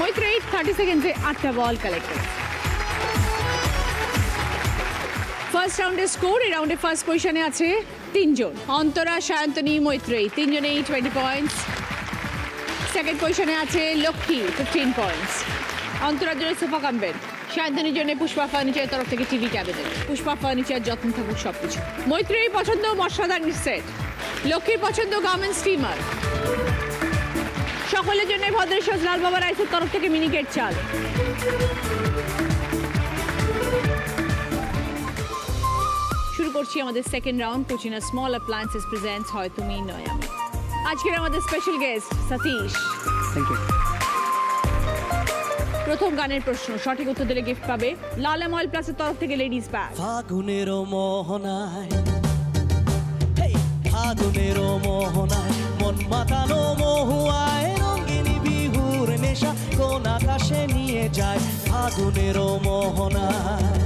মৈত্রেয়ী 30 সেকেন্ডসে 8টা বল কালেক্টেড। ফার্স্ট রাউন্ডের স্কোর, এই রাউন্ডে ফার্স্ট পজিশনে আছে 3 জন, অন্তরা, সায়ন্তনী, মৈত্রেয়ী, 3 জনেই 20 পয়েন্টস। সেকেন্ড পজিশনে আছে লক্ষ্মী, 15 পয়েন্টস। অন্তরার জন্য সোফা কাম বেড, সায়ন্তনীর জন্য পুষ্পা ফার্নিচারের তরফ থেকে টিভি ক্যাবিনেট। পুষ্পা ফার্নিচার, যত্ন থাকুক সবকিছু। মৈত্রেয়ীর পছন্দ মশলাদার সেট, লক্ষ্মীর পছন্দ গার্মেন্ট স্টিমার। সকলের জন্য ভদ্রেশ্বর লাল বাবা রাইসের তরফ থেকে মিনিকেট চাল। শুরু করছি আমাদের সেকেন্ড রাউন্ড। কোচিনা স্মল অ্যাপ্লায়েন্সেস প্রেজেন্টস হয় তুমি নয় আমি। আজকের আমাদের special guest Satish. Thank you. প্রথম গানের প্রশ্ন, সঠিক উত্তর দিলে গিফট পাবে লালম অয়েল প্লাসের তরফ থেকে লেডিস ব্যাগ। ফাগুনের মোহনায়, ফাগুনের মোহনায়, মন মাতানো মহুয়ায়, রঙিনী বিহুর নেশা কোন আকাশে নিয়ে যায়। ফাগুনের মোহনায়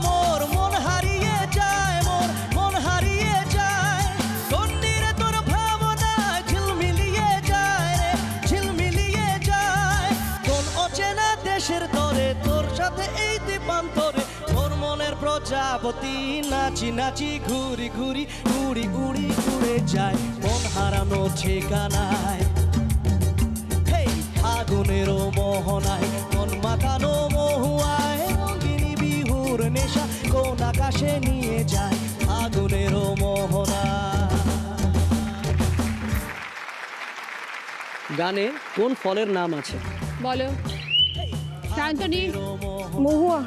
মোর মন হারিয়ে যায়, মোর মন হারিয়ে যায়, কন্নিরে তোর ভাবনায় ঝিলমিলিয়ে যায় রে, ঝিলমিলিয়ে যায়। কোন অচেনা দেশের তরে তোর সাথে এই দীপান্তরে, তোর মনের প্রজাপতি নাচি নাচি ঘুরি ঘুরি উড়ি উড়ি উড়ে যায় মন হারানো ঠিকানায়। হেই আগুনের মোহনায়, মন মাতানো মহুয়ায়, রঙিনী বিহুর নেশা কোন আকাশে নিয়ে যায়। আগুনের মোহনায়। গানে কোন ফলের নাম আছে? বলো। শান্তনী, মহুয়া।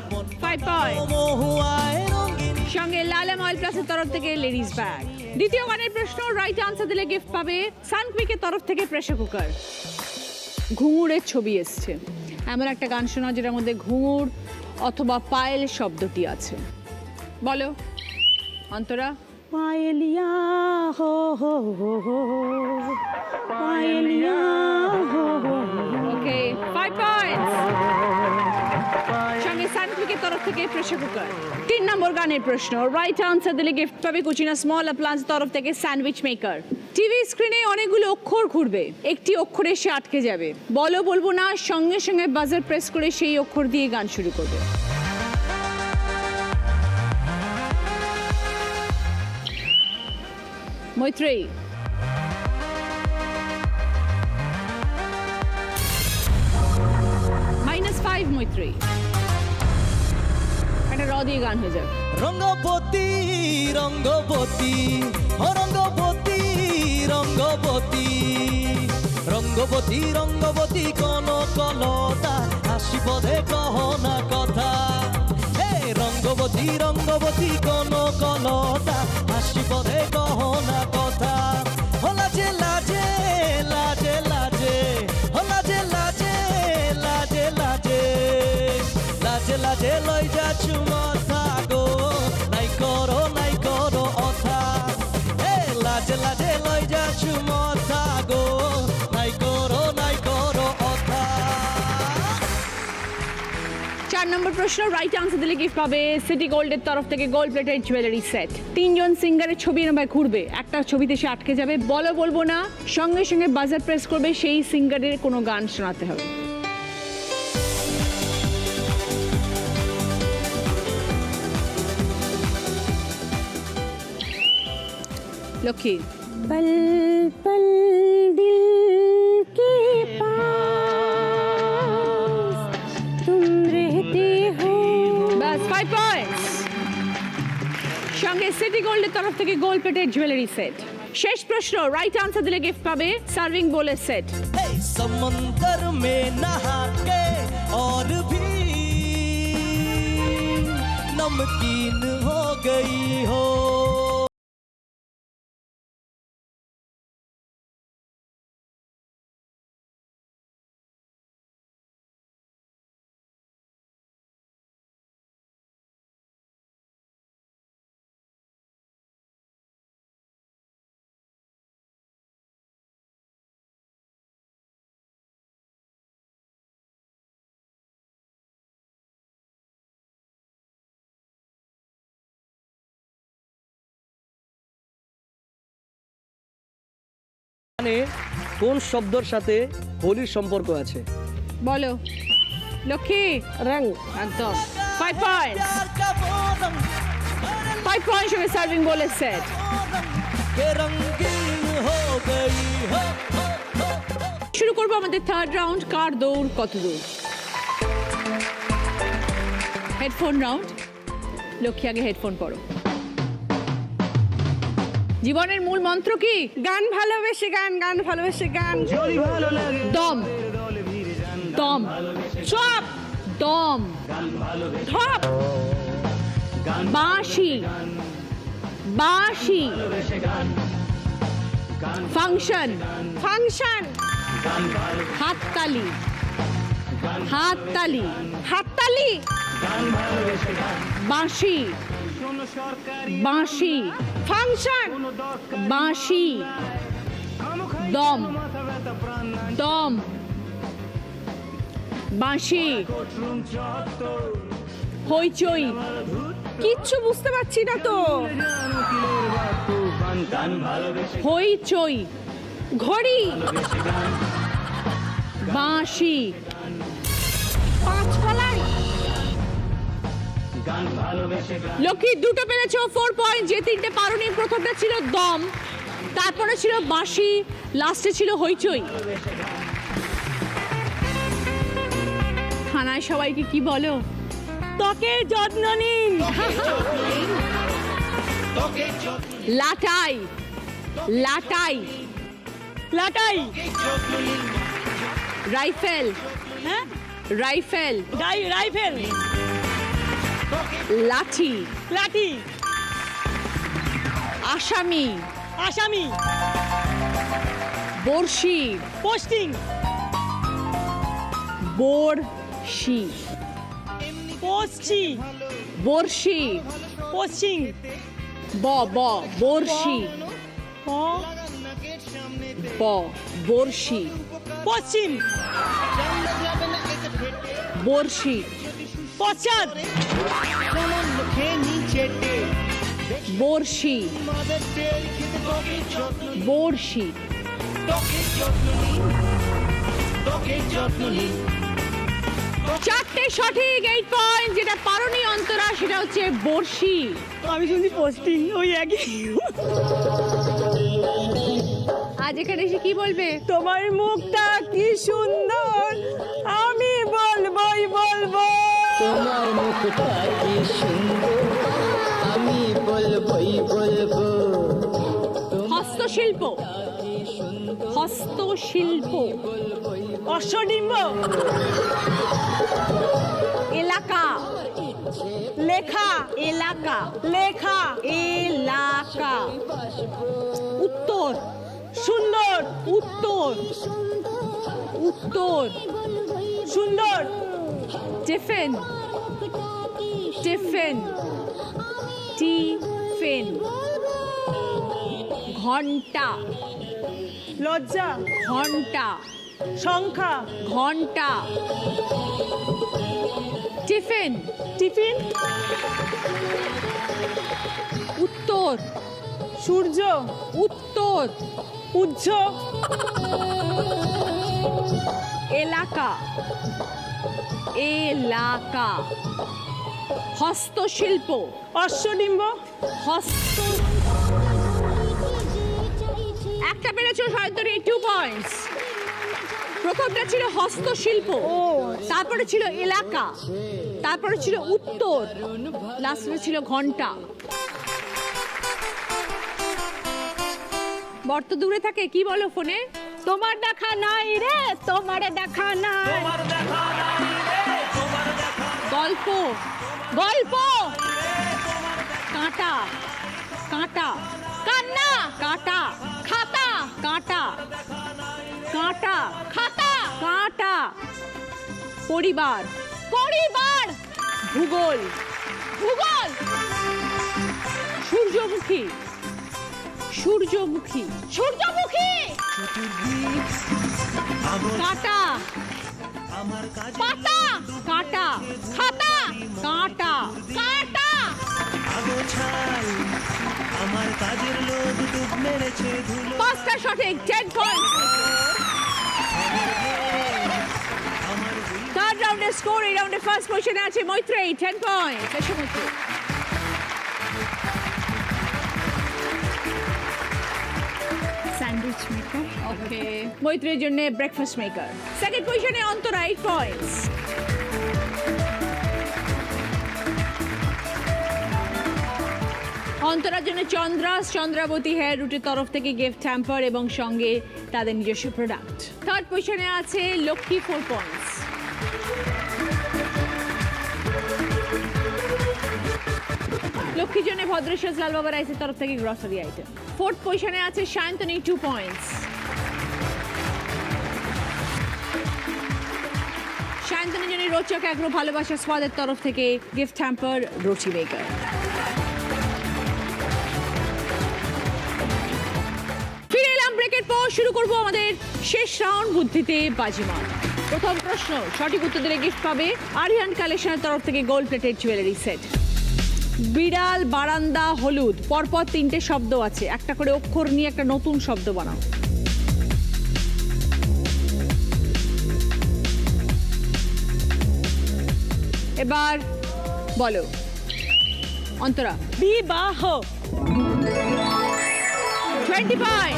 5 পয়েন্ট। মহুয়ায়, রঙিনী সঙ্গে লালম অয়েল প্লাসের তরফ থেকে লেডিস ব্যাগ। দ্বিতীয় গানের প্রশ্ন, রাইট আনসার দিলে গিফট পাবে সানকুইকের তরফ থেকে প্রেসার কুকার। ঘুঙুরের ছবি এসছে, এমন একটা গান শোনা যেটার মধ্যে ঘুঙুর অথবা পায়েল শব্দটি আছে। বলো অন্তরা। পায়েলিয়া হো হো হো হো, পায়েলিয়া হো হো হো। ওকে, 5 পয়েন্টস। সঙ্গে সানক্লিকের তরফ থেকে প্রেসার কুকার। 3 নম্বর গানের প্রশ্ন, রাইট আনসার দিলে গিফট পাবে কুচিনা স্মল অ্যাপ্লায়েন্স তরফ থেকে স্যান্ডউইচ মেকার। টিভি স্ক্রিনে অনেকগুলো অক্ষর ঘুরবে, একটি অক্ষরে সে আটকে যাবে, বলো বলবো না, সঙ্গে সঙ্গে বাজার প্রেস করে সেই অক্ষর দিয়ে গান শুরু করবে। মৈত্রেয়ী, -5 মৈত্রেয়ী। একটা র দিয়ে গান হয়ে যাবে। রঙ্গবতী রঙ্গবতী ও রঙ্গবতী রঙ্গবতী রঙ্গবতী রঙ্গবতী কোন কলতা হাসি পদে কহনা কথা। হে রঙ্গবতী রঙ্গবতী কোন কলতা হাসি পদে কহনা কথা। ও লাজে লাজে লাজে লাজে ও লাজে লাজে লাজে লাজে লাজে লাজে লই যাচ্ছু মাথা গো নাই করো অথা। হে লাজে লাজে লই যাচ্ছু মাথা গো নাই করো অথা। 4 নম্বর প্রশ্ন, রাইট আনসার দিলে গিফট পাবে সিটি গোল্ডের তরফ থেকে গোল্ড প্লেটেড জুয়েলারি সেট। 3 জন সিঙ্গারের ছবি এরকম ঘুরবে, একটা ছবিতে সে আটকে যাবে, বলো বলবো না, সঙ্গে সঙ্গে বাজার প্রেস করবে, সেই সিঙ্গারের কোনো গান শোনাতে হবে। লক্ষ্মী, पल पल दिल के पास तुम रहते हो। বাস 5 পয়েন্টস। সঙ্গে সিটি গোল্ডের তরফ থেকে গোল্ড প্লেটেড জুয়েলারি সেট। শেষ প্রশ্ন, রাইট আনসার দিলে গিফট পাবে সার্ভিং বোলের সেট। हे समंदर में नहा के और भी नमकीन हो गई हो। মানে কোন শব্দের সাথে হোলির সম্পর্ক আছে? বলো লক্ষ্মী। रंग একদম 5 পয়েন্টস। प्यार का वो रंग 5 পয়েন্ট সঙ্গে সার্ভিং বোলের সেট। के रंगीन हो गई हो। শুরু করবো আমাদের থার্ড রাউন্ড, কার দৌড় কত দূর। Headphone round. লক্ষ্মী, আগে হেডফোন পরো। জীবনের মূল মন্ত্র কি? গান ভালোবেসে গান, গান ভালোবেসে গান। দম দম চপ দম ধপ বাঁশি বাঁশি ফাংশন ফাংশন হাততালি হাততালি হাততালি বাঁশি বাঁশি ফাংশন বাঁশি দম দম বাঁশি হইচই। কিচ্ছু বুঝতে পারছি না তো। হইচই ঘড়ি বাঁশি পাঁচ ফলাই লক্ষ্মী, দুটো পেরেছো 4 পয়েন্ট। যে 3টে পারোনি, প্রথমটা ছিল দম, তারপরে ছিল বাঁশি, লাস্টে ছিল হইচই। থানায় সবাইকে কি বলো? ত্বকের যত্ন নিন। লাটাই লাটাই লাটাই রাইফেল হ্যাঁ রাইফেল রাইফেল লাঠি লাঠি আসামি আসামি বড়শি পোস্টিং বড়শি পশ্চি বড়শি পশ্চিম বড়শি বড়শি পশ্চিম বড়শি পশ্চাৎ, যেমন মুখে নিচে টের বর্ষি, আমাদের টের খেতে তোকে যত্ন নিই, বর্ষি। তোকে যত্ন নিই, তোকে যত্ন নিই। চারটে সঠিক, 8 পয়েন্ট। যেটা পারোনি অন্তরা সেটা হচ্ছে বর্ষি। আমি শুনছি পোস্টিং, ওই একই। আজ এখানে এসে কি বলবে? তোমার মুখটা কি সুন্দর, আমি বলবোই বলবো। তোমার মুখটা কি সুন্দর, আমি বলবই বলবো। হস্তশিল্প, হস্তশিল্প। অশ্বডিম্ব, এলাকা, লেখা, এলাকা, লেখা, এলাকা। উত্তর, সুন্দর, উত্তর, উত্তর। সুন্দর, টিফিন, টিফিন, টিফিন। ঘন্টা, লজ্জা, ঘন্টা, সংখ্যা, ঘন্টা। টিফিন, টিফিন, উত্তর, সূর্য, উত্তর। উজ্জ, এলাকা, এলাকা। হস্তশিল্প, অশ্বডিম্ব, হস্ত। একটা পেরেছো সায়ন্তনী, 2 পয়েন্টস। প্রথমটা ছিল হস্তশিল্প, তারপরে ছিল এলাকা, তারপরে ছিল উত্তর, লাস্টে ছিল ঘন্টা। বর্ত দূরে থাকে, কি বলো ফোনে? তোমার দেখা নাই রে, তোমার দেখা নাই। গল্প, গল্প। কাঁটা, কাঁটা, কান্না, কাঁটা, খাতা, কাঁটা, কাঁটা, খাতা, কাঁটা। পরিবার, পরিবার, ভূগোল, ভূগোল, সূর্যমুখী, সূর্যমুখী। সূর্যমুখী, কাঁটা, আমার কাজ পাতা, কাঁটা, খাতা, কাঁটা। কাটা, আগোছাল, আমার কাজের লোক ডুব মেরেছে ধুলো। 5টা সঠিক, 10 পয়েন্ট। থার্ড রাউন্ডের স্কোর, এই রাউন্ডে ফার্স্ট পজিশনে আছে মৈত্রেয়ী, 10 পয়েন্ট। এসো মৈত্রেয়ী। স্যান্ডউইচ মেকার, ওকে, মৈত্রেয়ীর জন্য ব্রেকফাস্ট মেকার। সেকেন্ড পজিশনে অন্তরা, 8 পয়েন্টস। অন্তরার জন্য চন্দ্রাস চন্দ্রাবতী হেয়ার রুটের তরফ থেকে গিফট হ্যাম্পার এবং সঙ্গে তাদের নিজস্ব প্রোডাক্ট। থার্ড পজিশনে আছে লক্ষ্মী, 4 পয়েন্টস। লক্ষ্মীর জন্য ভদ্রেশ্বর লালবাবা রাইসের তরফ থেকে গ্রসারি আইটেম। ফোর্থ পজিশনে আছে সায়ন্তনী, 2 পয়েন্টস। সায়ন্তনীর জন্য রোচক এগ্রো ভালোবাসা স্বাদের তরফ থেকে গিফট হ্যাম্পার, রুচি মেকার। ফিরে এলাম ব্রেকের পর, শুরু করব আমাদের শেষ রাউন্ড, বুদ্ধিতে বাজিমাত। প্রথম প্রশ্ন, সঠিক উত্তর দিলে গিফট পাবে আরিয়ান কালেকশনের তরফ থেকে গোল্ড প্লেটেড জুয়েলারি সেট। বিড়াল, বারান্দা, হলুদ, পরপর 3টে শব্দ আছে, একটা করে অক্ষর নিয়ে একটা নতুন শব্দ বানাও। এবার বলো অন্তরা। বিবাহ, 25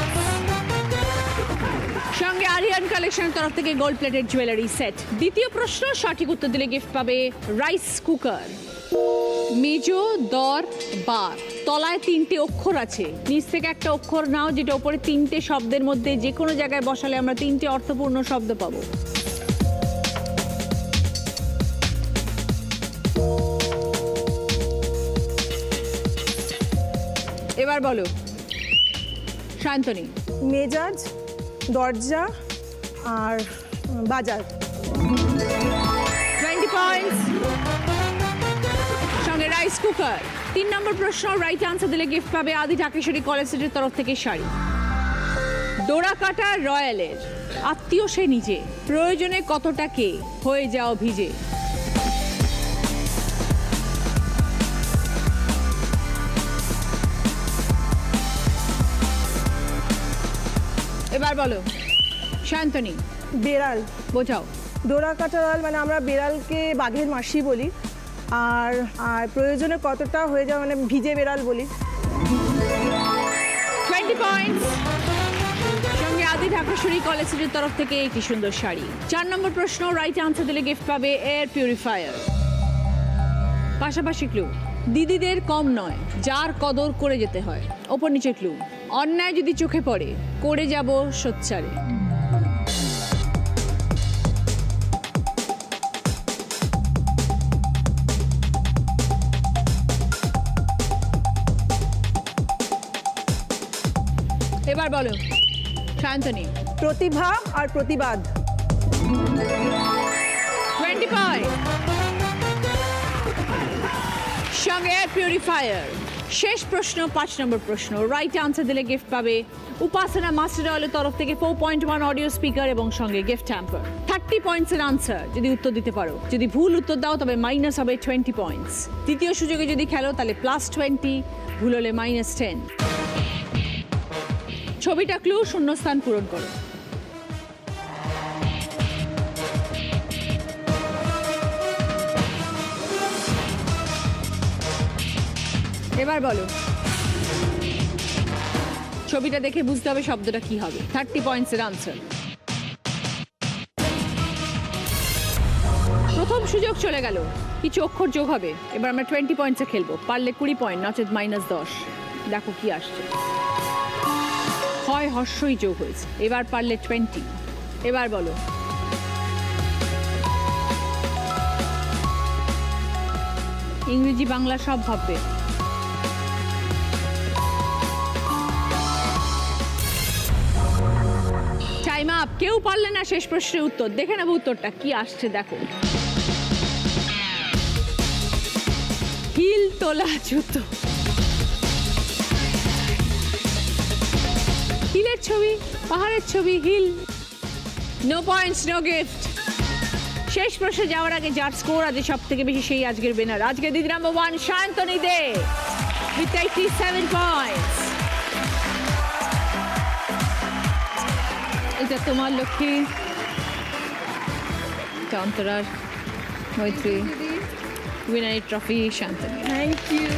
সঙ্গে আরিয়ান কালেকশনের তরফ থেকে গোল্ড প্লেটেড জুয়েলারি সেট। দ্বিতীয় প্রশ্ন, সঠিক উত্তর দিলে গিফট পাবে রাইস কুকার। মেজো, দর, বার, তলায় 3টে অক্ষর আছে, নিচ থেকে একটা অক্ষর নাও যেটা উপরে 3টে শব্দের মধ্যে যে কোনো জায়গায় বসালে আমরা 3টে অর্থপূর্ণ শব্দ পাবো। এবার বলো শান্তনী। মেজাজ, দরজা আর বাজার। 20 পয়েন্টস সঙ্গে রাইস কুকার। 3 নম্বর প্রশ্ন, রাইট আনসার দিলে গিফট পাবে আদি ঢাকেশ্বরী কলেজ স্ট্রিটের তরফ থেকে শাড়ি। ডোরাকাটা রয়্যালের আত্মীয় সে নিজে, প্রয়োজনে কতটা কে, হয়ে যাও ভিজে। এবার বলো শান্তনী, বেড়াল। বোঝাও। ডোরা কাটারাল মানে আমরা বেড়ালকে বাঘের মাসি বলি, আর আর প্রয়োজনে কতটা হয়ে যায় মানে ভিজে বেড়াল বলি। 20 পয়েন্টস। সঙ্গে আদি ঢাকেশ্বরী কলেজের তরফ থেকে একটি সুন্দর শাড়ি। 4 নম্বর প্রশ্ন, রাইট আনসার দিলে গিফট পাবে এয়ার পিউরিফায়ার। পাশাপাশি ক্লু, দিদিদের কম নয়, যার কদর করে যেতে হয়। ওপর নিচে ক্লু, অন্যায় যদি চোখে পড়ে করে যাব সোচ্চারে। এবার বলো শান্তনী। প্রতিভা আর প্রতিবাদ। 20 পয়েন্ট। সঙ্গে এয়ার পিউরিফায়ার। শেষ প্রশ্ন, 5 নম্বর প্রশ্ন, রাইট আনসার দিলে গিফট পাবে উপাসনা মাস্টার অয়েলের তরফ থেকে 4.1 অডিও স্পিকার এবং সঙ্গে গিফট হ্যাম্পার। 30 পয়েন্টসের আনসার যদি উত্তর দিতে পারো। যদি ভুল উত্তর দাও তবে মাইনাস হবে 20 পয়েন্টস। দ্বিতীয় সুযোগে যদি খেলো তাহলে +20, ভুল হলে -10। ছবিটা ক্লু, শূন্যস্থান পূরণ করো। এবার বলো ছবিটা দেখে বুঝতে হবে শব্দটা কি হবে। 30 পয়েন্টসের আনসার। প্রথম সুযোগ চলে গেল, কিছু অক্ষর যোগ হবে। এবার আমরা 20 পয়েন্টসে খেলবো। পারলে 20 পয়েন্ট, নচেত -10। দেখো কি আসছে। হয় হর্ষই যোগ হয়েছে। এবার পারলে 20। এবার বলো ইংরেজি বাংলা সব ভাববে। Time up. কেউ পারলে না শেষ প্রশ্নের উত্তর। দেখে নেবো উত্তরটা কি আসছে। দেখো, হিল তোলা জুতো। হিলের ছবি, পাহাড়ের ছবি, hill. No points, no gift. শেষ প্রশ্নে যাওয়ার আগে যার স্কোর আছে সব থেকে বেশি সেই আজকের উইনার। আজকে দিদি number 1 Shantani De with 87 points. এটা তোমার লক্ষ্মী, এটা অন্তরার মৈত্রী, উইনারের ট্রফি শান্তনী। Thank you.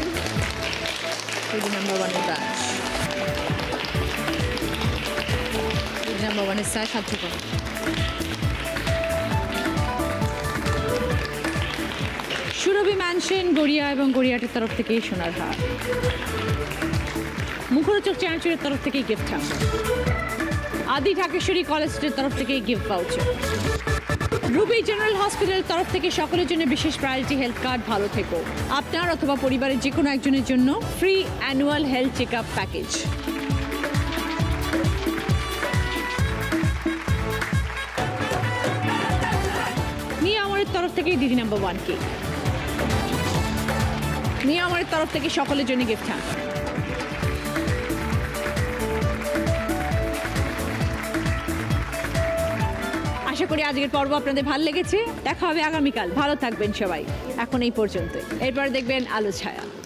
দিদি নাম্বার 1 এর ব্যাচ। দিদি নাম্বার 1 এর স্যার সাধ্যকর। সুরভি ম্যানশন, গড়িয়া এবং গড়িয়াটের তরফ থেকে সোনার হার। মুখরোচক চ্যানেলের তরফ থেকে গিফট হ্যাম্পার। আদি ঢাকেশ্বরী কলেজের তরফ থেকে গিফট ভাউচার। রুবি জেনারেল হসপিটালের তরফ থেকে সকলের জন্য বিশেষ প্রায়োরিটি হেলথ কার্ড। ভালো থেকো। আপনার অথবা পরিবারের যে কোনো একজনের জন্য free annual health check up package. নিয়ে আমার তরফ থেকে দিদি নাম্বার 1 কেক। নিয়ে আমার তরফ থেকে সকলের জন্য গিফট হ্যাম্পার। আশা করি আজকের পর্ব আপনাদের ভালো লেগেছে। দেখা হবে আগামীকাল। ভালো থাকবেন সবাই। এখন এই পর্যন্ত। এরপর দেখবেন আলো ছায়া।